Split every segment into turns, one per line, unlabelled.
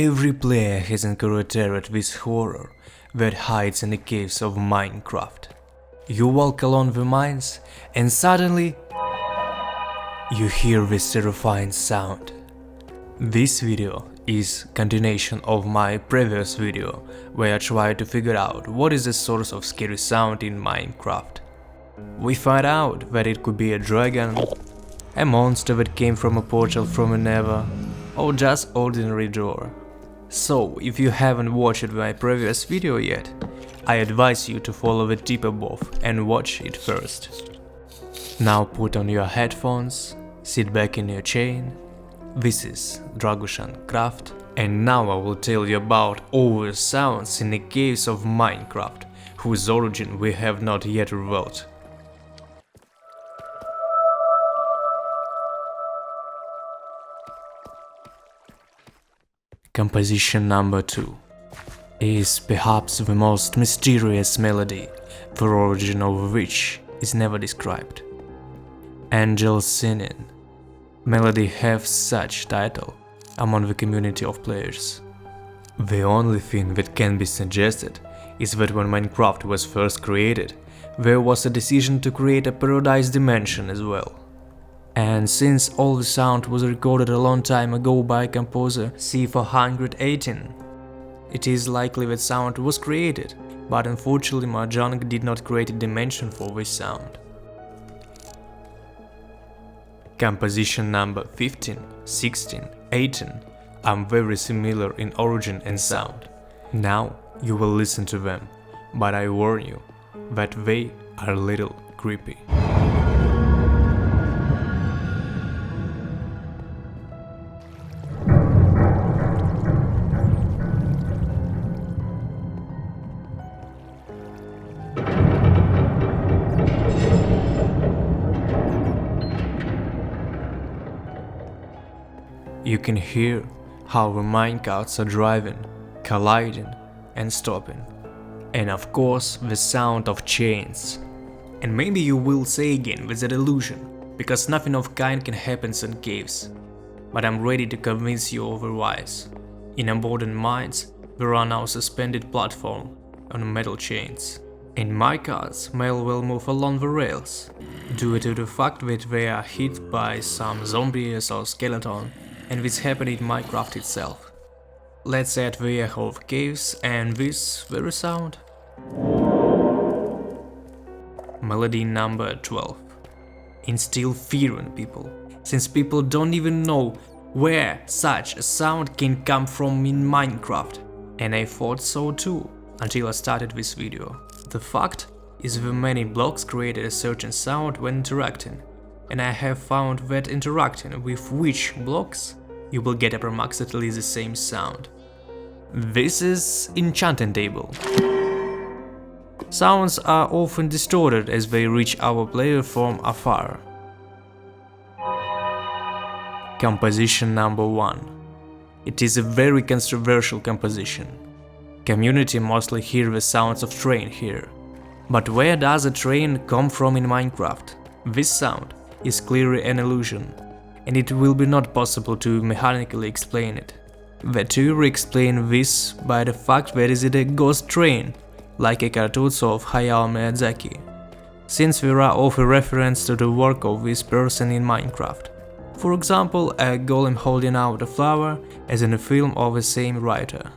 Every player has encountered this horror that hides in the caves of Minecraft. You walk along the mines and suddenly you hear this terrifying sound. This video is continuation of my previous video where I tried to figure out what is the source of scary sound in Minecraft. We find out that it could be a dragon, a monster that came from a portal from a nether, or just ordinary door. So, if you haven't watched my previous video yet, I advise you to follow the tip above and watch it first. Now put on your headphones, sit back in your chair. This is Dragushan Craft, and now I will tell you about all the sounds in the caves of Minecraft, whose origin we have not yet revealed. Composition number 2 is perhaps the most mysterious melody, the origin of which is never described. Angels Singing. Melody have such title among the community of players. The only thing that can be suggested is that when Minecraft was first created, there was a decision to create a paradise dimension as well. And since all the sound was recorded a long time ago by composer C418, it is likely that sound was created, but unfortunately Mojang did not create a dimension for this sound. Composition number 15, 16, 18 are very similar in origin and sound. Now you will listen to them, but I warn you that they are a little creepy. You can hear how the minecarts are driving, colliding and stopping. And of course the sound of chains. And maybe you will say again with that illusion, because nothing of kind can happen in caves. But I'm ready to convince you otherwise. In abandoned mines there are now suspended platforms on metal chains. In minecarts mail will move along the rails, due to the fact that they are hit by some zombies or skeleton. And this happened in Minecraft itself. Let's add the echo of caves and this very sound. Melody number 12. Instill fear in people, since people don't even know where such a sound can come from in Minecraft. And I thought so too, until I started this video. The fact is that many blocks created a certain sound when interacting. And I have found that interacting with which blocks you will get approximately the same sound. This is enchanting table. Sounds are often distorted as they reach our player from afar. Composition number 1. It is a very controversial composition. Community mostly hear the sounds of train here. But where does a train come from in Minecraft? This sound is clearly an illusion, and it will be not possible to mechanically explain it. The theory explains this by the fact that it is a ghost train, like a cartoon of Hayao Miyazaki, since there are often references to the work of this person in Minecraft. For example, a golem holding out a flower, as in a film of the same writer.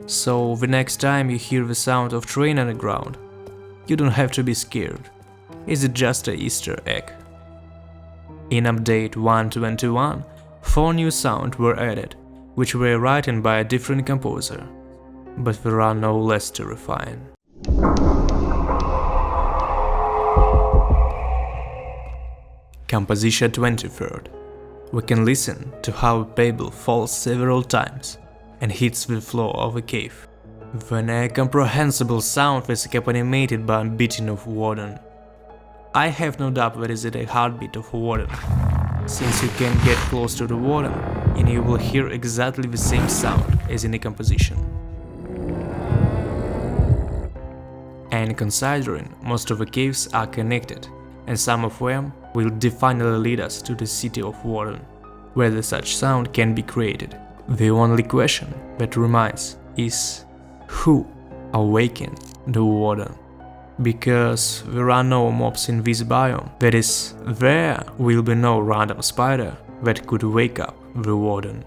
So the next time you hear the sound of train on the ground, you don't have to be scared. It's just an Easter egg. In update 1.21, 4 new sounds were added, which were written by a different composer, but there are no less terrifying. Composition 23rd. We can listen to how a pebble falls several times and hits the floor of a cave. Then a comprehensible sound is accompanied by a beating of warden. I have no doubt that is a heartbeat of warden, since you can get close to the warden and you will hear exactly the same sound as in the composition. And considering most of the caves are connected, and some of them will finally lead us to the city of Warden, where such sound can be created. The only question that remains is who awakened the warden? Because there are no mobs in this biome, that is, there will be no random spider that could wake up the warden.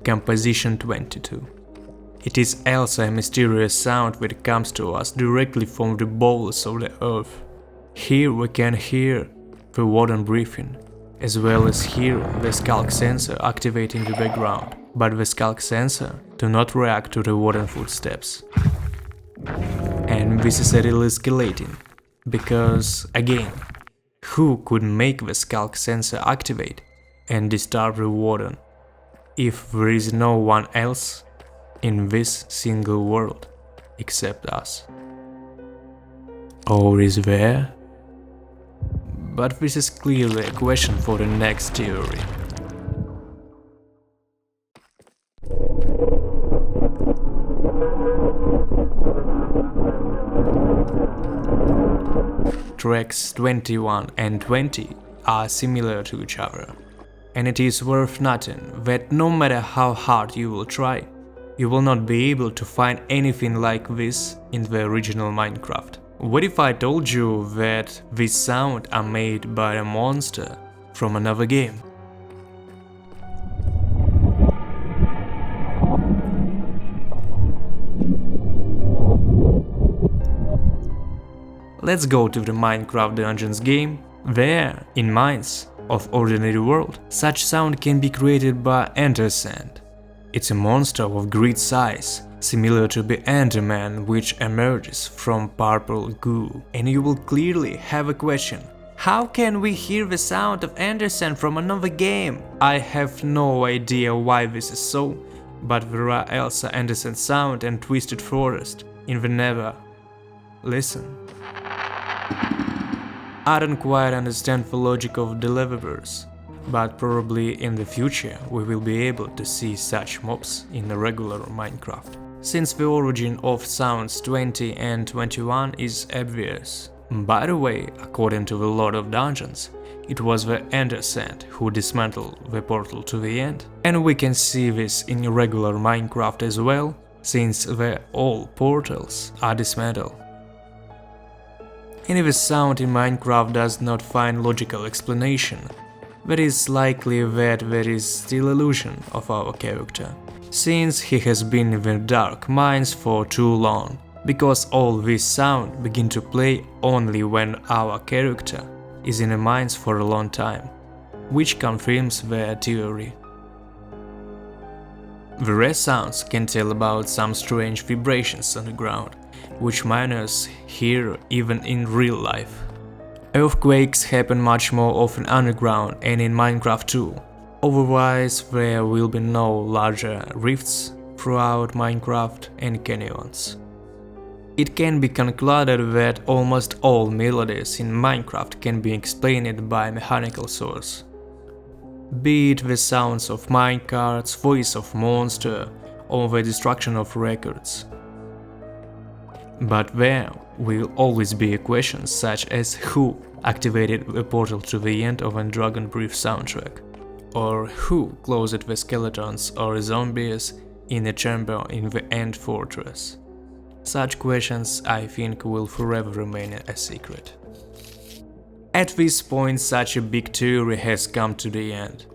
Composition 22. It is also a mysterious sound that comes to us directly from the bowels of the earth. Here we can hear the warden breathing, as well as hear the skulk sensor activate in the background, but the skulk sensor do not react to the warden footsteps. And this is a little escalating, because again, who could make the skulk sensor activate and disturb the warden if there is no one else in this single world except us? Or is there? But this is clearly a question for the next theory. Tracks 21 and 20 are similar to each other, and it is worth noting that no matter how hard you will try, you will not be able to find anything like this in the original Minecraft. What if I told you that these sounds are made by a monster from another game? Let's go to the Minecraft Dungeons game. There, in Mines of Ordinary World, such sound can be created by Ender Sand. It's a monster of great size, similar to the Enderman which emerges from purple goo. And you will clearly have a question: how can we hear the sound of Ender Sand from another game? I have no idea why this is so, but there are also Ender Sand sound and Twisted Forest in the Nether. Listen. I don't quite understand the logic of developers, but probably in the future we will be able to see such mobs in the regular Minecraft. Since the origin of sounds 20 and 21 is obvious. By the way, according to the Lord of Dungeons, it was the Ender Sand who dismantled the portal to the end. And we can see this in regular Minecraft as well, since all portals are dismantled. And if a sound in Minecraft does not find logical explanation, that is likely that there is still illusion of our character, since he has been in the dark mines for too long, because all this sound begin to play only when our character is in the mines for a long time, which confirms their theory. The rare sounds can tell about some strange vibrations on the ground, which miners hear even in real life. Earthquakes happen much more often underground and in Minecraft too, otherwise there will be no larger rifts throughout Minecraft and canyons. It can be concluded that almost all melodies in Minecraft can be explained by a mechanical source, be it the sounds of minecarts, voice of monster, or the destruction of records. But there will always be a question such as who activated the portal to the end of a Dragon Brief soundtrack, or who closed the skeletons or zombies in a chamber in the End Fortress. Such questions, I think, will forever remain a secret. At this point, such a big theory has come to the end.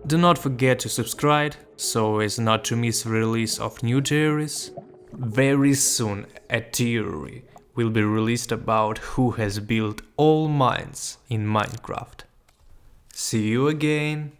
Do not forget to subscribe, so as not to miss the release of new theories. Very soon, a theory will be released about who has built all mines in Minecraft. See you again!